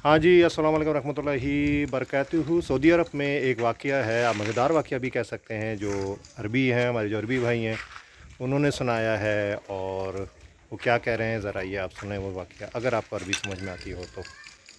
हाँ जी, अस्सलाम वालेकुम रहमतुल्लाहि बरकातुहू। सऊदी अरब में एक वाक़या है, आप मज़ेदार वाक़या भी कह सकते हैं, जो अरबी हैं, हमारे जो अरबी भाई हैं उन्होंने सुनाया है। और वो क्या कह रहे हैं ज़रा ये आप सुनें वो वाक़या, अगर आपको अरबी समझ में आती हो तो।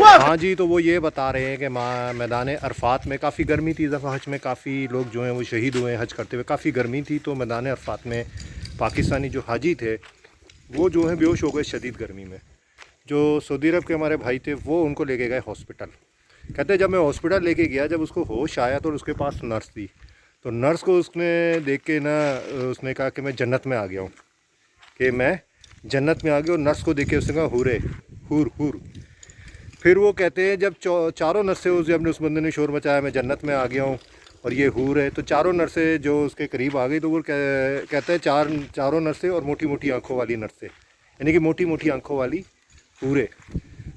हाँ जी, तो वो ये बता रहे हैं कि मैदान अरफात में काफ़ी गर्मी थी। इस दफ़ा हज में काफ़ी लोग जो हैं वो शहीद हुए हैं हज करते हुए, काफ़ी गर्मी थी। तो मैदान अरफात में पाकिस्तानी जो हाजी थे वो जो हैं बेहोश हो गए शदीद गर्मी में। जो सऊदी अरब के हमारे भाई थे वो उनको लेके गए हॉस्पिटल। कहते जब मैं हॉस्पिटल लेके गया, जब उसको होश आया तो उसके पास नर्स थी। तो नर्स को उसने देख के ना उसने कहा कि मैं जन्नत में आ गया हूँ, कि मैं जन्नत में आ गया। और नर्स को देख के उसने कहा हुरे हुर हुर। फिर वो कहते हैं जब चारों नर्सें उस बंदे ने शोर मचाया मैं जन्नत में आ गया हूँ और ये हूर है, तो चारों नर्सें जो उसके करीब आ गई, तो वो कहते हैं चारों नर्सें और मोटी मोटी आंखों वाली नर्सें, यानी कि मोटी मोटी आंखों वाली हूरे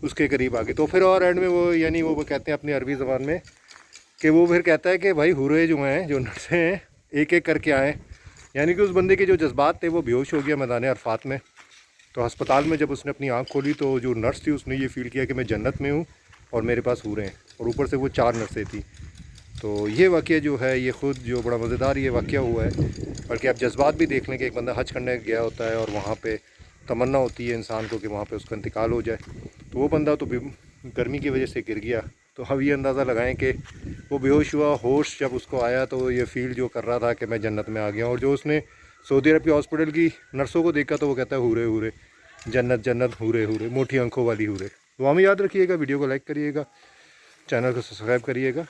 उसके करीब आ गई। तो फिर और एंड में वो यानी वो कहते हैं अपनी अरबी ज़बान में कि वो फिर कहता है कि भाई हुरे जो हैं, जो नर्सें हैं, एक एक करके आएँ। यानी कि उस बंदे के जो जज्बात थे वो बेहोश हो गया मैदान अरफात में। तो अस्पताल में जब उसने अपनी आंख खोली तो जो नर्स थी उसने ये फ़ील किया कि मैं जन्नत में हूँ और मेरे पास हूरें हैं, और ऊपर से वो 4 नर्सें थी। तो ये वाक़या जो है ये ख़ुद जो बड़ा मज़ेदार ये वाक़या हुआ है। बल्कि आप जज्बात भी देख लें कि एक बंदा हज करने गया होता है और वहाँ पे तमन्ना होती है इंसान को कि वहाँ पे उसका इंतकाल हो जाए, तो वो बंदा तो गर्मी की वजह से गिर गया। तो हम ये अंदाज़ा लगाएं कि वो बेहोश हुआ, होश जब उसको आया तो ये फ़ील जो कर रहा था कि मैं जन्नत में आ गया। और जो उसने सऊदी अरब के हॉस्पिटल की नर्सों को देखा तो वो कहता है हूरे हूरे, जन्नत जन्नत हूरे हूरे, मोटी आंखों वाली हूरे। तो हमें याद रखिएगा, वीडियो को लाइक करिएगा, चैनल को सब्सक्राइब करिएगा।